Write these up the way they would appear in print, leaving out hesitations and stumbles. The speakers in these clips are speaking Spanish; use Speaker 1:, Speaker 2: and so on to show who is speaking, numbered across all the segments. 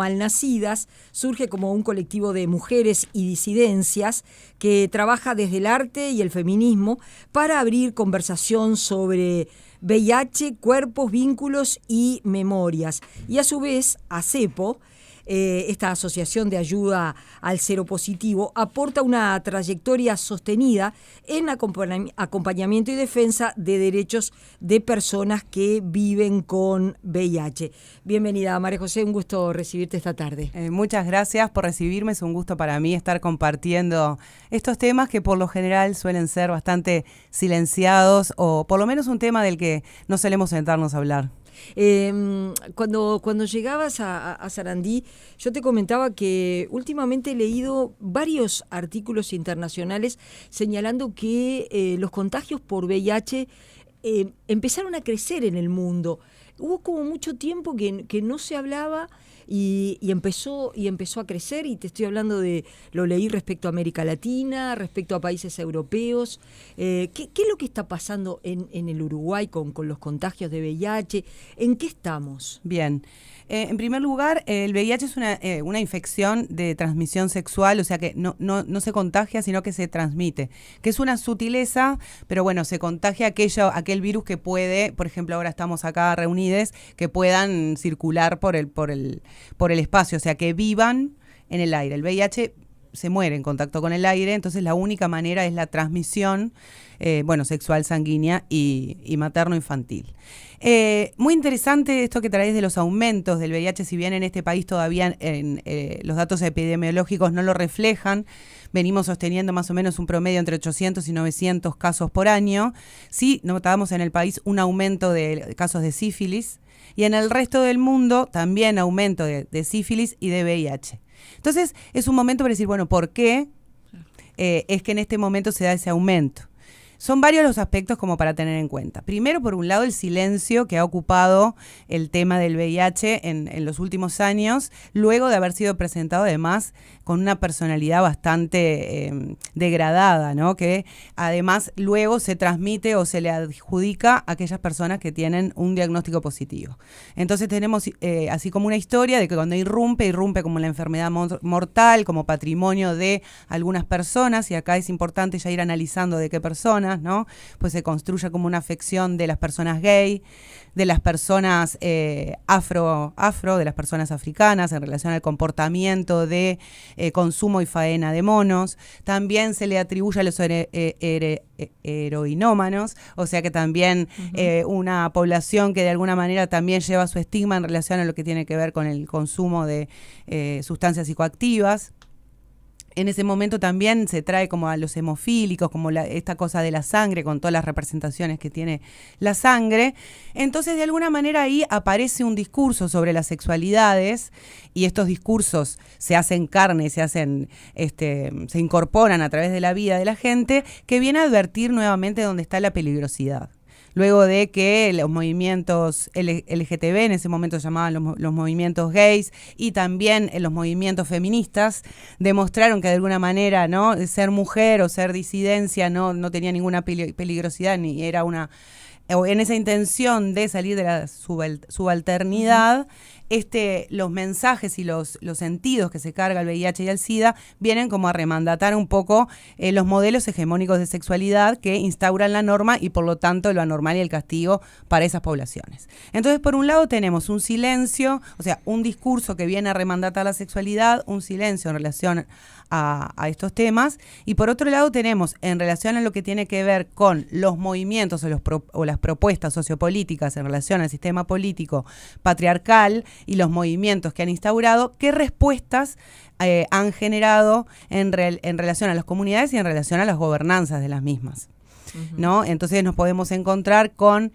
Speaker 1: Malnacidas surge como un colectivo de mujeres y disidencias que trabaja desde el arte y el feminismo para abrir conversación sobre VIH, cuerpos, vínculos y memorias. Y a su vez, ACEPO, esta Asociación de Ayuda al Seropositivo, aporta una trayectoria sostenida en acompañamiento y defensa de derechos de personas que viven con VIH. Bienvenida, María José, un gusto recibirte esta tarde.
Speaker 2: Muchas gracias por recibirme, es un gusto para mí estar compartiendo estos temas que por lo general suelen ser bastante silenciados, o por lo menos un tema del que no solemos sentarnos a hablar.
Speaker 1: Cuando llegabas a Sarandí, yo te comentaba que últimamente he leído varios artículos internacionales señalando que los contagios por VIH empezaron a crecer en el mundo. Hubo como mucho tiempo que no se hablaba y empezó a crecer, y te estoy hablando lo leí respecto a América Latina, respecto a países europeos. ¿Qué es lo que está pasando en el Uruguay con los contagios de VIH? ¿En qué estamos?
Speaker 2: Bien. En primer lugar, el VIH es una infección de transmisión sexual, o sea que no se contagia, sino que se transmite, que es una sutileza, pero bueno, se contagia aquel virus que puede, por ejemplo, ahora estamos acá reunidos, que puedan circular por el espacio, o sea, que vivan en el aire. El VIH se muere en contacto con el aire, entonces la única manera es la transmisión sexual, sanguínea y materno-infantil. Muy interesante esto que traes de los aumentos del VIH, si bien en este país todavía los datos epidemiológicos no lo reflejan, venimos sosteniendo más o menos un promedio entre 800 y 900 casos por año. Sí, notamos en el país un aumento de casos de sífilis, y en el resto del mundo también aumento de sífilis y de VIH. Entonces es un momento para decir, bueno, ¿por qué es que en este momento se da ese aumento? Son varios los aspectos como para tener en cuenta. Primero, por un lado, el silencio que ha ocupado el tema del VIH en los últimos años, luego de haber sido presentado además con una personalidad bastante degradada, ¿no? Que además luego se transmite o se le adjudica a aquellas personas que tienen un diagnóstico positivo. Entonces tenemos así como una historia de que cuando irrumpe como la enfermedad mortal, como patrimonio de algunas personas, y acá es importante ya ir analizando de qué personas, ¿no? Pues se construye como una afección de las personas gay, de las personas afro, de las personas africanas en relación al comportamiento de consumo y faena de monos. También se le atribuye a los heroinómanos, o sea que también una población que de alguna manera también lleva su estigma en relación a lo que tiene que ver con el consumo de sustancias psicoactivas. En ese momento también se trae como a los hemofílicos, como esta cosa de la sangre, con todas las representaciones que tiene la sangre. Entonces, de alguna manera ahí aparece un discurso sobre las sexualidades, y estos discursos se hacen carne, se incorporan a través de la vida de la gente, que viene a advertir nuevamente dónde está la peligrosidad. Luego de que los movimientos LGTB, en ese momento se llamaban los movimientos gays, y también los movimientos feministas, demostraron que de alguna manera, ¿no?, ser mujer o ser disidencia no tenía ninguna peligrosidad, ni era en esa intención de salir de la subalternidad. Los mensajes y los sentidos que se carga el VIH y el SIDA vienen como a remandatar un poco los modelos hegemónicos de sexualidad que instauran la norma y por lo tanto lo anormal y el castigo para esas poblaciones. Entonces, por un lado tenemos un silencio, o sea, un discurso que viene a remandatar la sexualidad, un silencio en relación a estos temas, y por otro lado tenemos en relación a lo que tiene que ver con los movimientos o las propuestas sociopolíticas en relación al sistema político patriarcal y los movimientos que han instaurado, qué respuestas han generado en relación a las comunidades y en relación a las gobernanzas de las mismas. ¿No? Entonces nos podemos encontrar con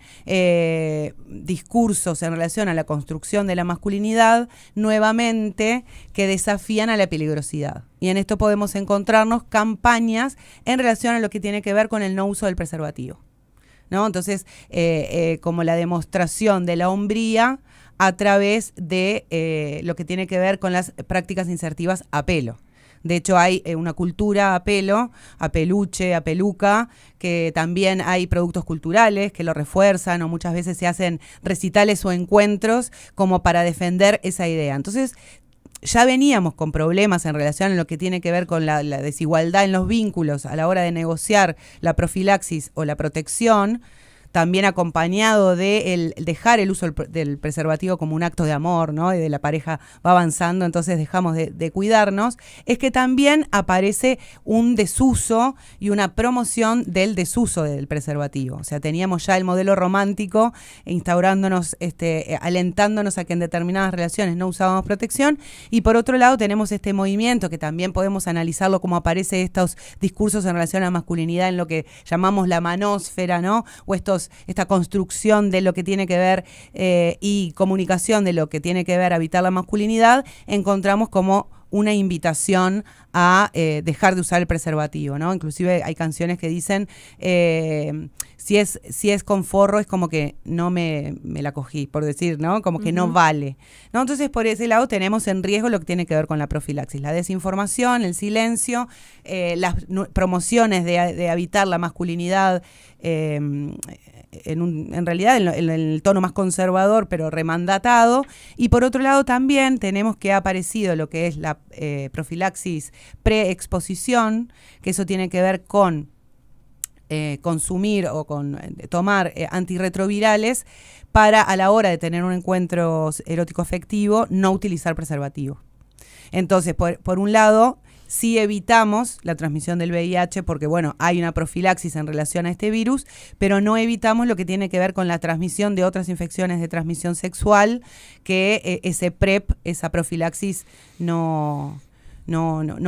Speaker 2: discursos en relación a la construcción de la masculinidad nuevamente que desafían a la peligrosidad. Y en esto podemos encontrarnos campañas en relación a lo que tiene que ver con el no uso del preservativo, ¿no? Entonces, como la demostración de la hombría a través de lo que tiene que ver con las prácticas insertivas a pelo. De hecho, hay una cultura a pelo, a peluche, a peluca, que también hay productos culturales que lo refuerzan, o muchas veces se hacen recitales o encuentros como para defender esa idea. Entonces, ya veníamos con problemas en relación a lo que tiene que ver con la desigualdad en los vínculos a la hora de negociar la profilaxis o la protección, también acompañado de el dejar el uso del preservativo como un acto de amor, ¿no? Y de la pareja va avanzando, entonces dejamos de cuidarnos, es que también aparece un desuso y una promoción del desuso del preservativo. O sea, teníamos ya el modelo romántico instaurándonos, alentándonos a que en determinadas relaciones no usábamos protección, y por otro lado tenemos este movimiento que también podemos analizarlo como aparece estos discursos en relación a la masculinidad en lo que llamamos la manósfera, ¿no? O esta construcción de lo que tiene que ver y comunicación de lo que tiene que ver habitar la masculinidad, encontramos como una invitación a dejar de usar el preservativo, ¿no? Inclusive hay canciones que dicen si es con forro es como que no me la cogí, por decir, ¿no? Como que no vale, ¿no? Entonces por ese lado tenemos en riesgo lo que tiene que ver con la profilaxis, la desinformación, el silencio, las promociones de habitar la masculinidad en realidad en el tono más conservador, pero remandatado. Y por otro lado también tenemos que ha aparecido lo que es la profilaxis preexposición, que eso tiene que ver con consumir o con tomar antirretrovirales para, a la hora de tener un encuentro erótico afectivo, no utilizar preservativo. Entonces, por un lado, sí evitamos la transmisión del VIH porque, bueno, hay una profilaxis en relación a este virus, pero no evitamos lo que tiene que ver con la transmisión de otras infecciones de transmisión sexual, que ese PrEP, esa profilaxis no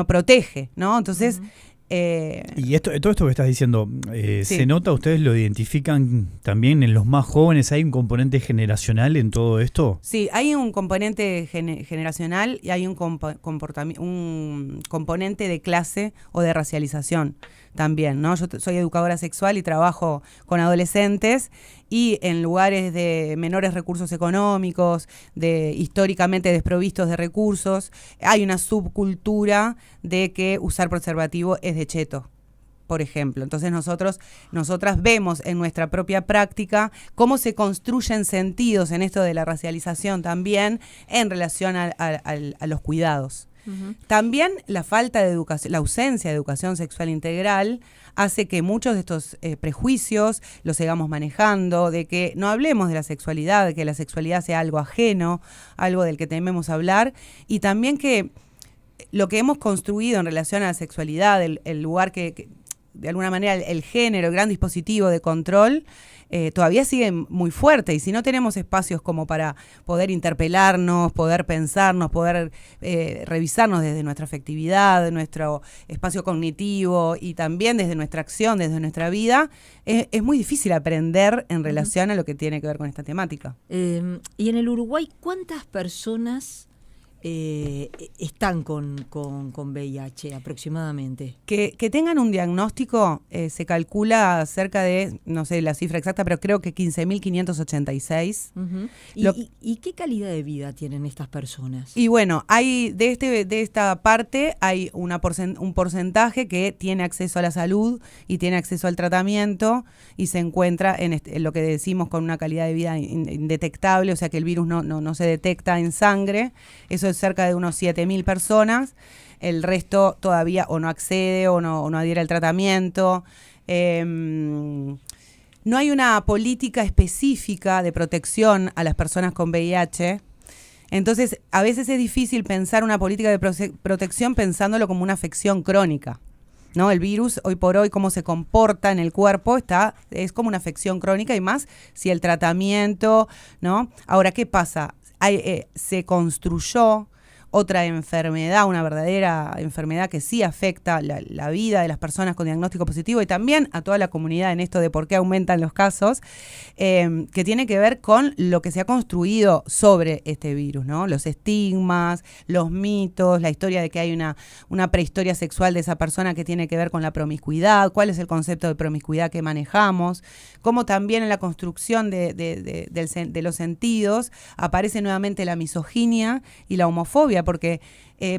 Speaker 2: protege, ¿no? Entonces...
Speaker 3: Y todo esto que estás diciendo,
Speaker 2: sí.
Speaker 3: ¿se nota, ustedes lo identifican también en los más jóvenes? ¿Hay un componente generacional en todo esto?
Speaker 2: Sí, hay un componente generacional y hay un componente de clase o de racialización también, ¿no? Yo soy educadora sexual y trabajo con adolescentes, y en lugares de menores recursos económicos, de históricamente desprovistos de recursos, hay una subcultura de que usar preservativo es de cheto, por ejemplo. Entonces nosotras vemos en nuestra propia práctica cómo se construyen sentidos en esto de la racialización también en relación a los cuidados. También la falta de educación, la ausencia de educación sexual integral hace que muchos de estos prejuicios los sigamos manejando, de que no hablemos de la sexualidad, de que la sexualidad sea algo ajeno, algo del que tememos hablar, y también que lo que hemos construido en relación a la sexualidad, el lugar que de alguna manera el género, el gran dispositivo de control, todavía sigue muy fuerte, y si no tenemos espacios como para poder interpelarnos, poder pensarnos, poder revisarnos desde nuestra afectividad, de nuestro espacio cognitivo y también desde nuestra acción, desde nuestra vida, es muy difícil aprender en relación a lo que tiene que ver con esta temática.
Speaker 1: Y en el Uruguay, ¿cuántas personas están con VIH aproximadamente?
Speaker 2: Que tengan un diagnóstico, se calcula cerca de, no sé la cifra exacta, pero creo que 15.586.
Speaker 1: ¿Y qué calidad de vida tienen estas personas?
Speaker 2: Y bueno, hay de esta parte hay un porcentaje que tiene acceso a la salud y tiene acceso al tratamiento y se encuentra en lo que decimos con una calidad de vida indetectable, o sea que el virus no se detecta en sangre. Eso es cerca de unos 7.000 personas. El resto todavía o no accede o no adhiere al tratamiento. No hay una política específica de protección a las personas con VIH. Entonces, a veces es difícil pensar una política de protección pensándolo como una afección crónica, ¿no? El virus, hoy por hoy, cómo se comporta en el cuerpo, es como una afección crónica, y más si el tratamiento, ¿no? Ahora, ¿qué pasa? Se construyó otra enfermedad, una verdadera enfermedad que sí afecta la vida de las personas con diagnóstico positivo y también a toda la comunidad en esto de por qué aumentan los casos, que tiene que ver con lo que se ha construido sobre este virus, ¿no? Los estigmas, los mitos, la historia de que hay una prehistoria sexual de esa persona que tiene que ver con la promiscuidad, cuál es el concepto de promiscuidad que manejamos, cómo también en la construcción de los sentidos aparece nuevamente la misoginia y la homofobia, porque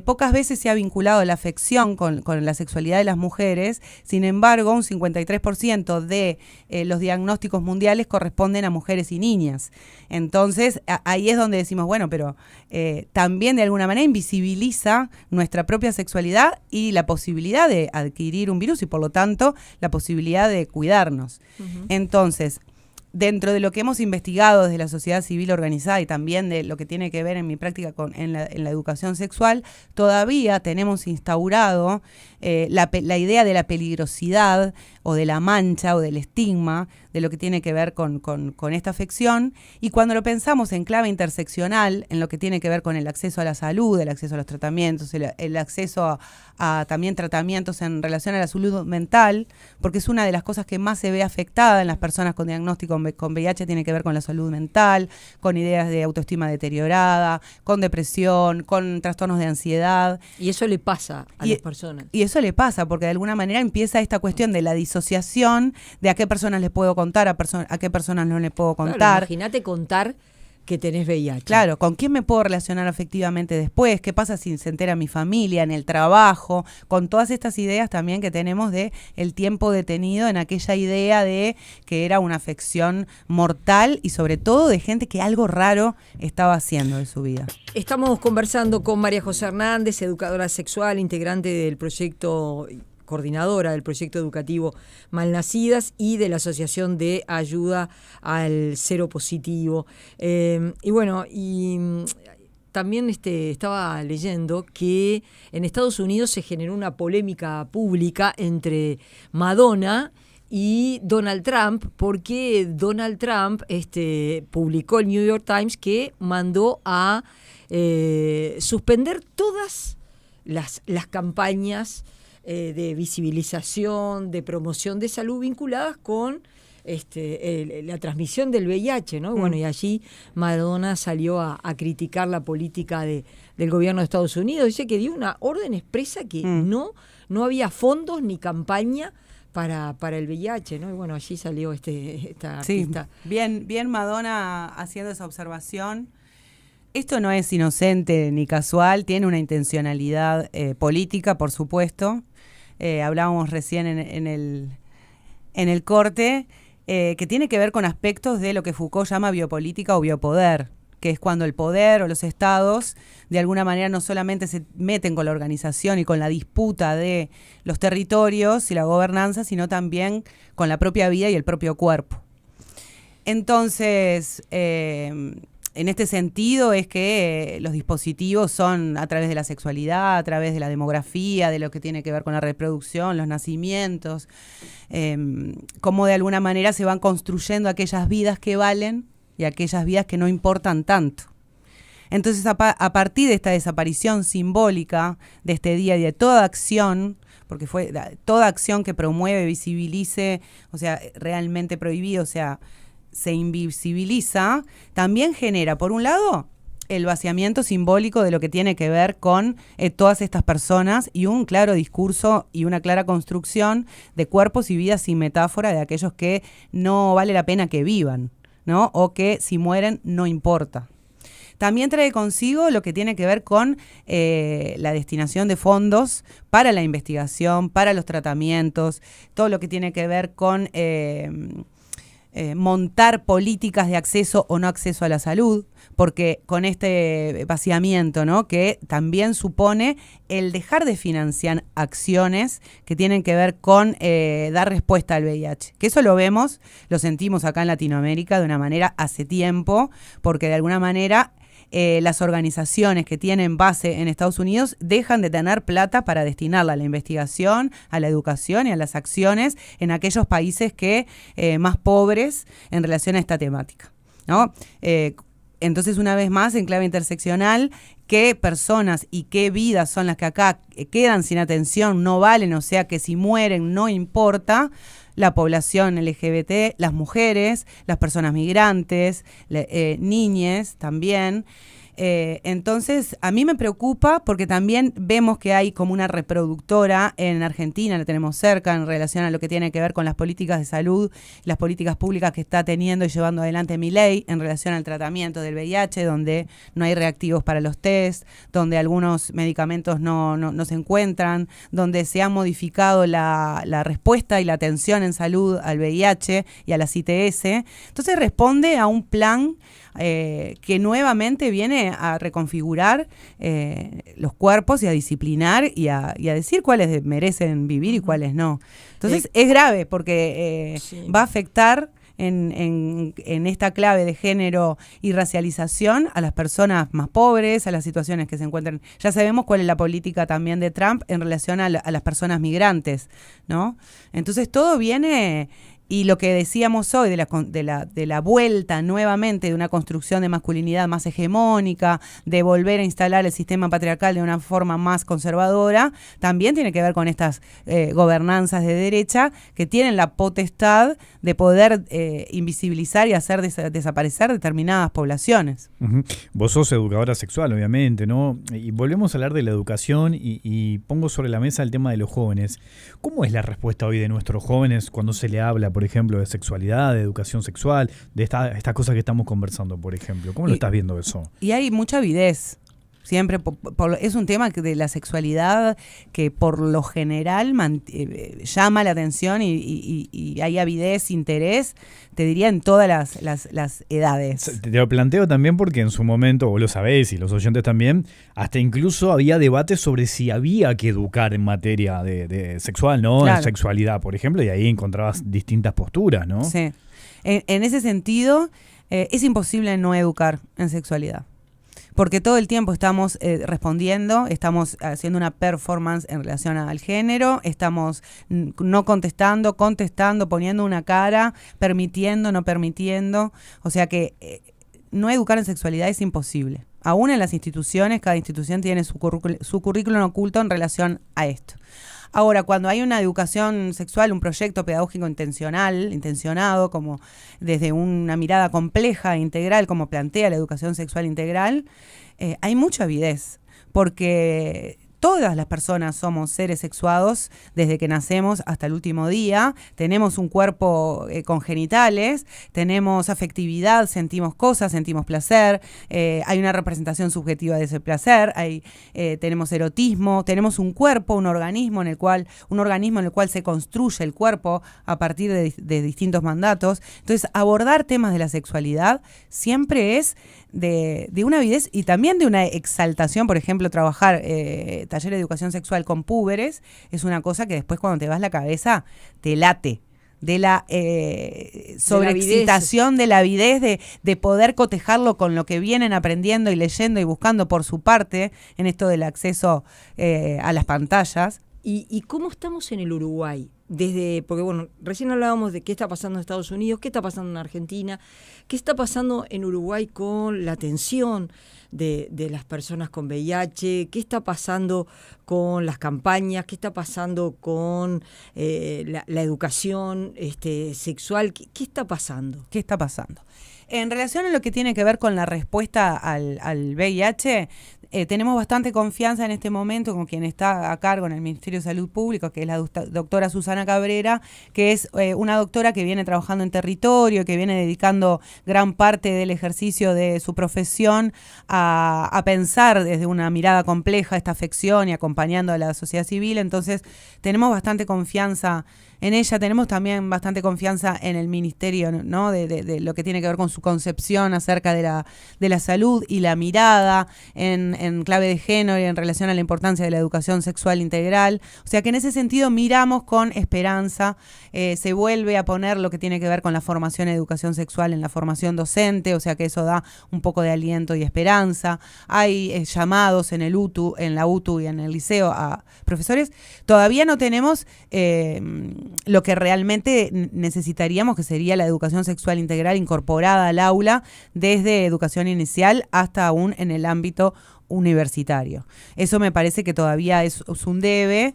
Speaker 2: pocas veces se ha vinculado la afección con la sexualidad de las mujeres. Sin embargo, un 53% de los diagnósticos mundiales corresponden a mujeres y niñas. Entonces, ahí es donde decimos, bueno, pero también de alguna manera invisibiliza nuestra propia sexualidad y la posibilidad de adquirir un virus y por lo tanto la posibilidad de cuidarnos. Uh-huh. Entonces, dentro de lo que hemos investigado desde la sociedad civil organizada y también de lo que tiene que ver en mi práctica en la educación sexual, todavía tenemos instaurado la idea de la peligrosidad o de la mancha o del estigma de lo que tiene que ver con esta afección, y cuando lo pensamos en clave interseccional, en lo que tiene que ver con el acceso a la salud, el acceso a los tratamientos, el acceso a también tratamientos en relación a la salud mental, porque es una de las cosas que más se ve afectada en las personas con diagnóstico con VIH, tiene que ver con la salud mental, con ideas de autoestima deteriorada, con depresión, con trastornos de ansiedad.
Speaker 1: Y eso le pasa a las personas.
Speaker 2: Y eso le pasa, porque de alguna manera empieza esta cuestión de la disociación de a qué personas les puedo contar, a qué personas no les puedo contar.
Speaker 1: Claro, imagínate contar que tenés VIH.
Speaker 2: Claro, ¿con quién me puedo relacionar afectivamente después? ¿Qué pasa si se entera mi familia, en el trabajo? Con todas estas ideas también que tenemos de el tiempo detenido en aquella idea de que era una afección mortal y sobre todo de gente que algo raro estaba haciendo de su vida.
Speaker 1: Estamos conversando con María José Hernández, educadora sexual, integrante del proyecto, coordinadora del proyecto educativo Malnacidas y de la Asociación de Ayuda al Seropositivo. Y bueno, también estaba leyendo que en Estados Unidos se generó una polémica pública entre Madonna y Donald Trump, porque Donald Trump publicó el New York Times que mandó a suspender todas las campañas de visibilización, de promoción de salud vinculadas con la transmisión del VIH, ¿no? Bueno, y allí Madonna salió a criticar la política del gobierno de Estados Unidos. Dice que dio una orden expresa que no había fondos ni campaña para el VIH, ¿no? Y bueno, allí salió esta artista.
Speaker 2: Bien Madonna haciendo esa observación. Esto no es inocente ni casual, tiene una intencionalidad política, por supuesto. Hablábamos recién en el corte, que tiene que ver con aspectos de lo que Foucault llama biopolítica o biopoder, que es cuando el poder o los estados de alguna manera no solamente se meten con la organización y con la disputa de los territorios y la gobernanza, sino también con la propia vida y el propio cuerpo. Entonces, en este sentido es que los dispositivos son a través de la sexualidad, a través de la demografía, de lo que tiene que ver con la reproducción, los nacimientos, cómo de alguna manera se van construyendo aquellas vidas que valen y aquellas vidas que no importan tanto. Entonces, a partir de esta desaparición simbólica de este día y de toda acción, porque fue toda acción que promueve, visibilice, o sea, realmente prohibido, o sea, se invisibiliza, también genera, por un lado, el vaciamiento simbólico de lo que tiene que ver con todas estas personas y un claro discurso y una clara construcción de cuerpos y vidas sin metáfora de aquellos que no vale la pena que vivan, ¿no? O que si mueren no importa. También trae consigo lo que tiene que ver con la destinación de fondos para la investigación, para los tratamientos, todo lo que tiene que ver con montar políticas de acceso o no acceso a la salud, porque con este vaciamiento, ¿no?, que también supone el dejar de financiar acciones que tienen que ver con dar respuesta al VIH. Que eso lo vemos, lo sentimos acá en Latinoamérica de una manera hace tiempo, porque de alguna manera las organizaciones que tienen base en Estados Unidos dejan de tener plata para destinarla a la investigación, a la educación y a las acciones en aquellos países que más pobres en relación a esta temática, ¿no? Entonces, una vez más, en clave interseccional, qué personas y qué vidas son las que acá quedan sin atención, no valen, o sea que si mueren no importa. La población LGBT, las mujeres, las personas migrantes, niñes también. Entonces, a mí me preocupa porque también vemos que hay como una reproductora en Argentina, la tenemos cerca en relación a lo que tiene que ver con las políticas de salud, las políticas públicas que está teniendo y llevando adelante Milei en relación al tratamiento del VIH, donde no hay reactivos para los test, donde algunos medicamentos no se encuentran, donde se ha modificado la respuesta y la atención en salud al VIH y a las ITS. Entonces responde a un plan que nuevamente viene a reconfigurar los cuerpos y a disciplinar y a decir cuáles merecen vivir y cuáles no. Entonces es grave porque va a afectar en esta clave de género y racialización a las personas más pobres, a las situaciones que se encuentran. Ya sabemos cuál es la política también de Trump en relación a las personas migrantes, ¿no? Entonces todo viene... Y lo que decíamos hoy de la vuelta nuevamente de una construcción de masculinidad más hegemónica, de volver a instalar el sistema patriarcal de una forma más conservadora, también tiene que ver con estas gobernanzas de derecha que tienen la potestad de poder invisibilizar y hacer desaparecer determinadas poblaciones.
Speaker 3: Uh-huh. Vos sos educadora sexual, obviamente, ¿no? Y volvemos a hablar de la educación y pongo sobre la mesa el tema de los jóvenes. ¿Cómo es la respuesta hoy de nuestros jóvenes cuando se le habla, por ejemplo, de sexualidad, de educación sexual, de esta cosa que estamos conversando, por ejemplo? ¿Cómo lo estás viendo eso?
Speaker 2: Y hay mucha avidez. Siempre es un tema de la sexualidad que por lo general llama la atención y hay avidez, interés, te diría, en todas las edades.
Speaker 3: Te lo planteo también porque en su momento, vos lo sabés y los oyentes también, hasta incluso había debates sobre si había que educar en materia de sexual, ¿no? Claro. En sexualidad, por ejemplo, y ahí encontrabas distintas posturas, ¿no?
Speaker 2: Sí. En ese sentido, es imposible no educar en sexualidad. Porque todo el tiempo estamos respondiendo, estamos haciendo una performance en relación al género, estamos no contestando, poniendo una cara, permitiendo, no permitiendo. O sea que no educar en sexualidad es imposible. Aún en las instituciones, cada institución tiene su currículum oculto en relación a esto. Ahora, cuando hay una educación sexual, un proyecto pedagógico intencionado, como desde una mirada compleja e integral, como plantea la educación sexual integral, hay mucha avidez, porque todas las personas somos seres sexuados desde que nacemos hasta el último día, tenemos un cuerpo con genitales, tenemos afectividad, sentimos cosas, sentimos placer, hay una representación subjetiva de ese placer, tenemos erotismo, tenemos un cuerpo, un organismo en el cual se construye el cuerpo a partir de distintos mandatos. Entonces, abordar temas de la sexualidad siempre es de una avidez y también de una exaltación. Por ejemplo, trabajar taller de educación sexual con púberes es una cosa que después cuando te vas la cabeza te late, de la sobreexcitación, de la avidez, de poder cotejarlo con lo que vienen aprendiendo y leyendo y buscando por su parte en esto del acceso a las pantallas.
Speaker 1: ¿Y cómo estamos en el Uruguay? Porque bueno, recién hablábamos de qué está pasando en Estados Unidos, qué está pasando en Argentina, qué está pasando en Uruguay con la atención de las personas con VIH, qué está pasando con las campañas, qué está pasando con la educación sexual, ¿qué está pasando?
Speaker 2: ¿Qué está pasando? En relación a lo que tiene que ver con la respuesta al VIH, tenemos bastante confianza en este momento con quien está a cargo en el Ministerio de Salud Pública, que es la doctora Susana Cabrera, que es una doctora que viene trabajando en territorio, que viene dedicando gran parte del ejercicio de su profesión a pensar desde una mirada compleja esta afección y acompañando a la sociedad civil. Entonces, tenemos bastante confianza en ella, tenemos también bastante confianza en el ministerio, ¿no? De lo que tiene que ver con su concepción acerca de la salud y la mirada en clave de género y en relación a la importancia de la educación sexual integral. O sea que en ese sentido miramos con esperanza, se vuelve a poner lo que tiene que ver con la formación en educación sexual en la formación docente, o sea que eso da un poco de aliento y esperanza. Hay llamados en la UTU y en el liceo a profesores. Todavía no tenemos lo que realmente necesitaríamos, que sería la educación sexual integral incorporada al aula desde educación inicial hasta aún en el ámbito universitario. Eso me parece que todavía es un debe.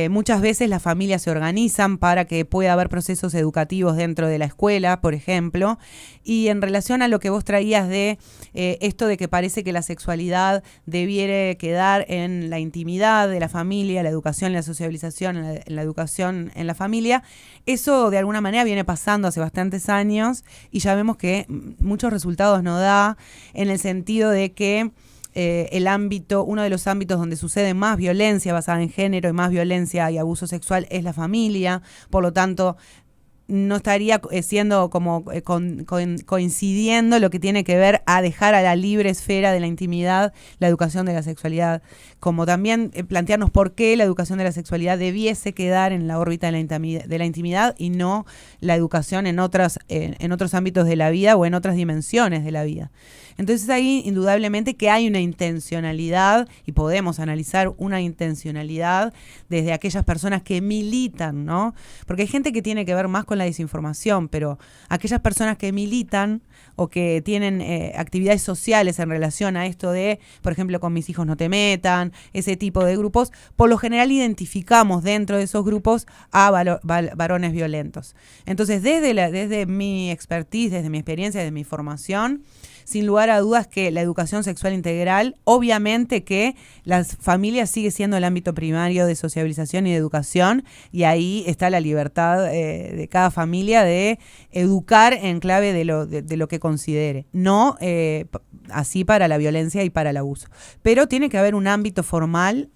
Speaker 2: Muchas veces las familias se organizan para que pueda haber procesos educativos dentro de la escuela, por ejemplo. Y en relación a lo que vos traías de esto de que parece que la sexualidad debiera quedar en la intimidad de la familia, la educación, la sociabilización, en la educación en la familia, eso de alguna manera viene pasando hace bastantes años y ya vemos que muchos resultados no da, en el sentido de que uno de los ámbitos donde sucede más violencia basada en género y más violencia y abuso sexual es la familia. Por lo tanto, no estaría siendo como coincidiendo lo que tiene que ver a dejar a la libre esfera de la intimidad la educación de la sexualidad, como también plantearnos por qué la educación de la sexualidad debiese quedar en la órbita de la intimidad y no la educación en otros ámbitos de la vida o en otras dimensiones de la vida. Entonces ahí indudablemente que hay una intencionalidad y podemos analizar una intencionalidad desde aquellas personas que militan, ¿no? Porque hay gente que tiene que ver más con la desinformación, pero aquellas personas que militan o que tienen actividades sociales en relación a esto de, por ejemplo, con mis hijos no te metan, ese tipo de grupos, por lo general identificamos dentro de esos grupos a varones violentos. Entonces, desde mi expertise, desde mi experiencia, desde mi formación, sin lugar a dudas que la educación sexual integral, obviamente que las familias sigue siendo el ámbito primario de sociabilización y de educación, y ahí está la libertad de cada familia de educar en clave de lo que considere, no así para la violencia y para el abuso. Pero tiene que haber un ámbito formal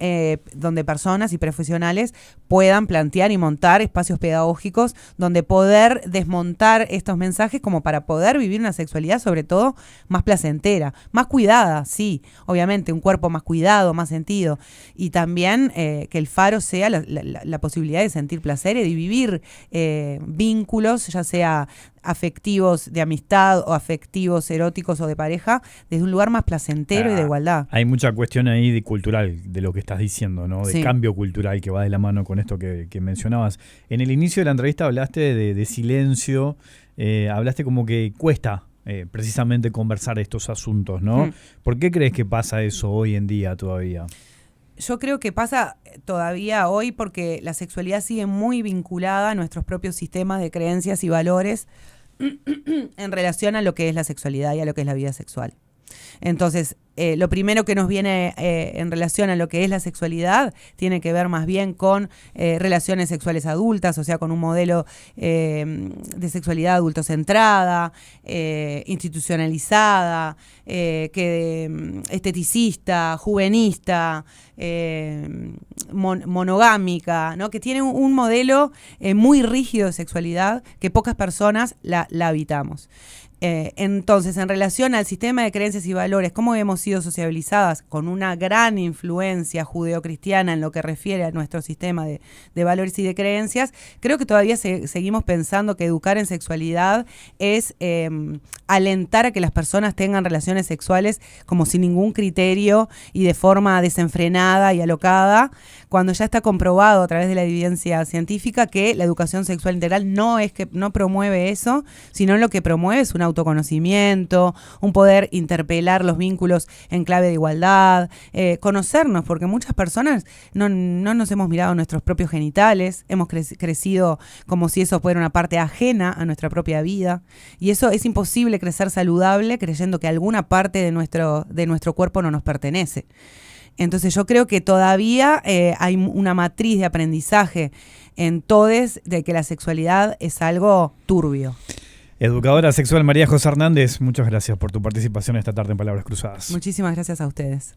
Speaker 2: donde personas y profesionales puedan plantear y montar espacios pedagógicos donde poder desmontar estos mensajes como para poder vivir una sexualidad sobre todo más placentera, más cuidada, sí, obviamente, un cuerpo más cuidado, más sentido, y también que el faro sea la posibilidad de sentir placer y de vivir vínculos, ya sea afectivos de amistad o afectivos eróticos o de pareja, desde un lugar más placentero y de igualdad.
Speaker 3: Hay mucha cuestión ahí de cultural, de lo que estás diciendo, ¿no? De cambio cultural que va de la mano con esto que mencionabas. En el inicio de la entrevista hablaste de silencio, hablaste como que cuesta precisamente conversar estos asuntos, ¿no? ¿Por qué crees que pasa eso hoy en día todavía?
Speaker 2: Yo creo que pasa todavía hoy porque la sexualidad sigue muy vinculada a nuestros propios sistemas de creencias y valores en relación a lo que es la sexualidad y a lo que es la vida sexual. Entonces, lo primero que nos viene en relación a lo que es la sexualidad tiene que ver más bien con relaciones sexuales adultas, o sea, con un modelo de sexualidad adultocentrada, institucionalizada, esteticista, juvenista, monogámica, ¿no? Que tiene un modelo muy rígido de sexualidad que pocas personas la habitamos. Entonces, en relación al sistema de creencias y valores, cómo hemos sido sociabilizadas con una gran influencia judeocristiana en lo que refiere a nuestro sistema de valores y de creencias, creo que todavía seguimos pensando que educar en sexualidad es alentar a que las personas tengan relaciones sexuales como sin ningún criterio y de forma desenfrenada y alocada, cuando ya está comprobado a través de la evidencia científica que la educación sexual integral no promueve eso, sino lo que promueve es un autoconocimiento, un poder interpelar los vínculos en clave de igualdad, conocernos, porque muchas personas no nos hemos mirado nuestros propios genitales, hemos crecido como si eso fuera una parte ajena a nuestra propia vida, y eso es imposible crecer saludable creyendo que alguna parte de nuestro cuerpo no nos pertenece. Entonces yo creo que todavía hay una matriz de aprendizaje en todes de que la sexualidad es algo turbio.
Speaker 3: Educadora sexual María José Hernández, muchas gracias por tu participación esta tarde en Palabras Cruzadas.
Speaker 2: Muchísimas gracias a ustedes.